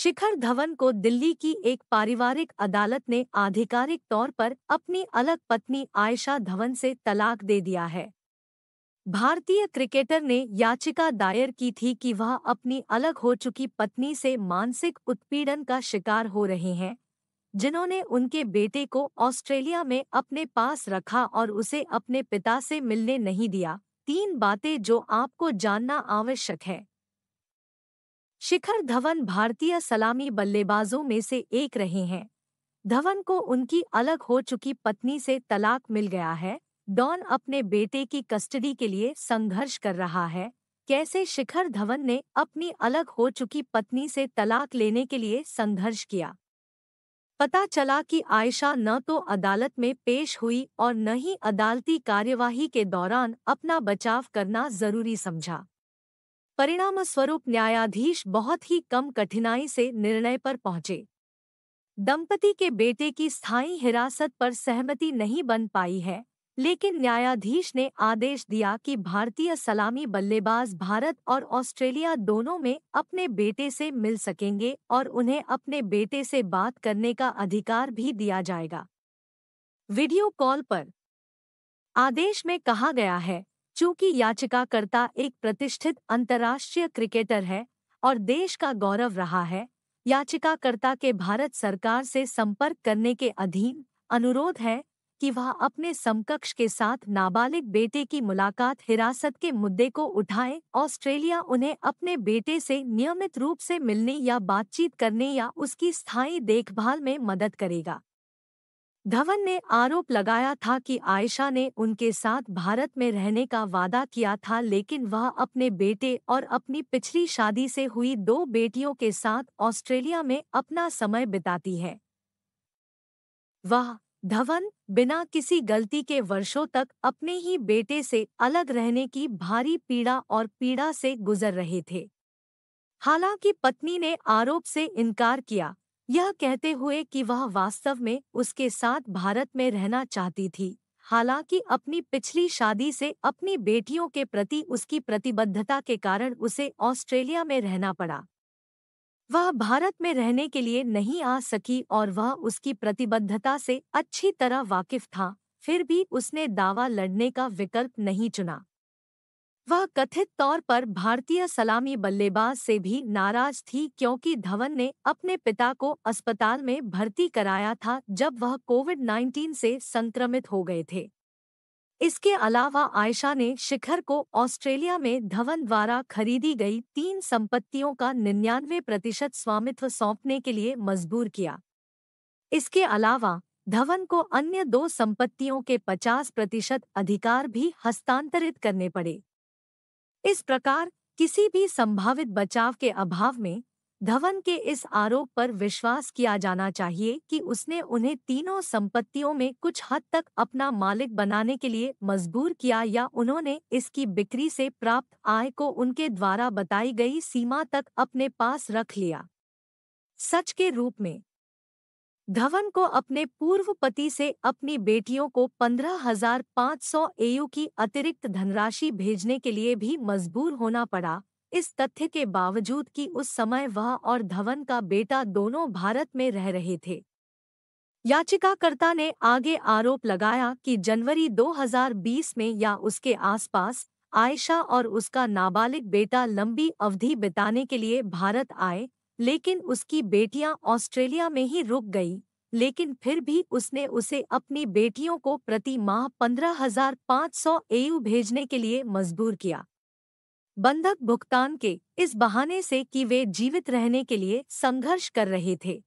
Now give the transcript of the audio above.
शिखर धवन को दिल्ली की एक पारिवारिक अदालत ने आधिकारिक तौर पर अपनी अलग पत्नी आयशा धवन से तलाक दे दिया है। भारतीय क्रिकेटर ने याचिका दायर की थी कि वह अपनी अलग हो चुकी पत्नी से मानसिक उत्पीड़न का शिकार हो रहे हैं, जिन्होंने उनके बेटे को ऑस्ट्रेलिया में अपने पास रखा और उसे अपने पिता से मिलने नहीं दिया। 3 बातें जो आपको जानना आवश्यक है। शिखर धवन भारतीय सलामी बल्लेबाजों में से एक रहे हैं। धवन को उनकी अलग हो चुकी पत्नी से तलाक मिल गया है। डॉन अपने बेटे की कस्टडी के लिए संघर्ष कर रहा है। कैसे शिखर धवन ने अपनी अलग हो चुकी पत्नी से तलाक लेने के लिए संघर्ष किया। पता चला कि आयशा न तो अदालत में पेश हुई और न ही अदालती कार्यवाही के दौरान अपना बचाव करना जरूरी समझा। परिणामस्वरूप न्यायाधीश बहुत ही कम कठिनाई से निर्णय पर पहुंचे। दंपति के बेटे की स्थायी हिरासत पर सहमति नहीं बन पाई है, लेकिन न्यायाधीश ने आदेश दिया कि भारतीय सलामी बल्लेबाज भारत और ऑस्ट्रेलिया दोनों में अपने बेटे से मिल सकेंगे और उन्हें अपने बेटे से बात करने का अधिकार भी दिया जाएगा। वीडियो कॉल पर आदेश में कहा गया है, चूंकि याचिकाकर्ता एक प्रतिष्ठित अंतर्राष्ट्रीय क्रिकेटर है और देश का गौरव रहा है, याचिकाकर्ता के भारत सरकार से संपर्क करने के अधीन अनुरोध है कि वह अपने समकक्ष के साथ नाबालिग बेटे की मुलाकात हिरासत के मुद्दे को उठाए। ऑस्ट्रेलिया उन्हें अपने बेटे से नियमित रूप से मिलने या बातचीत करने या उसकी स्थायी देखभाल में मदद करेगा। धवन ने आरोप लगाया था कि आयशा ने उनके साथ भारत में रहने का वादा किया था, लेकिन वह अपने बेटे और अपनी पिछली शादी से हुई 2 बेटियों के साथ ऑस्ट्रेलिया में अपना समय बिताती है। वह धवन बिना किसी गलती के वर्षों तक अपने ही बेटे से अलग रहने की भारी पीड़ा से गुजर रहे थे। हालांकि पत्नी ने आरोप से इनकार किया, यह कहते हुए कि वह वास्तव में उसके साथ भारत में रहना चाहती थी। हालांकि अपनी पिछली शादी से अपनी बेटियों के प्रति उसकी प्रतिबद्धता के कारण उसे ऑस्ट्रेलिया में रहना पड़ा। वह भारत में रहने के लिए नहीं आ सकी और वह उसकी प्रतिबद्धता से अच्छी तरह वाकिफ था, फिर भी उसने दावा लड़ने का विकल्प नहीं चुना। वह कथित तौर पर भारतीय सलामी बल्लेबाज से भी नाराज थी, क्योंकि धवन ने अपने पिता को अस्पताल में भर्ती कराया था जब वह कोविड-19 से संक्रमित हो गए थे। इसके अलावा आयशा ने शिखर को ऑस्ट्रेलिया में धवन द्वारा खरीदी गई 3 संपत्तियों का 99% स्वामित्व सौंपने के लिए मजबूर किया। इसके अलावा धवन को अन्य 2 संपत्तियों के 50% अधिकार भी हस्तांतरित करने पड़े। इस प्रकार किसी भी संभावित बचाव के अभाव में धवन के इस आरोप पर विश्वास किया जाना चाहिए कि उसने उन्हें तीनों संपत्तियों में कुछ हद तक अपना मालिक बनाने के लिए मजबूर किया या उन्होंने इसकी बिक्री से प्राप्त आय को उनके द्वारा बताई गई सीमा तक अपने पास रख लिया। सच के रूप में धवन को अपने पूर्व पति से अपनी बेटियों को 15,500 एयू की अतिरिक्त धनराशि भेजने के लिए भी मजबूर होना पड़ा, इस तथ्य के बावजूद कि उस समय वह और धवन का बेटा दोनों भारत में रह रहे थे। याचिकाकर्ता ने आगे आरोप लगाया कि जनवरी 2020 में या उसके आसपास आयशा और उसका नाबालिग बेटा लंबी अवधि बिताने के लिए भारत आए, लेकिन उसकी बेटियां ऑस्ट्रेलिया में ही रुक गई, लेकिन फिर भी उसने उसे अपनी बेटियों को प्रति माह 15,500 एयू भेजने के लिए मजबूर किया, बंधक भुगतान के इस बहाने से कि वे जीवित रहने के लिए संघर्ष कर रहे थे।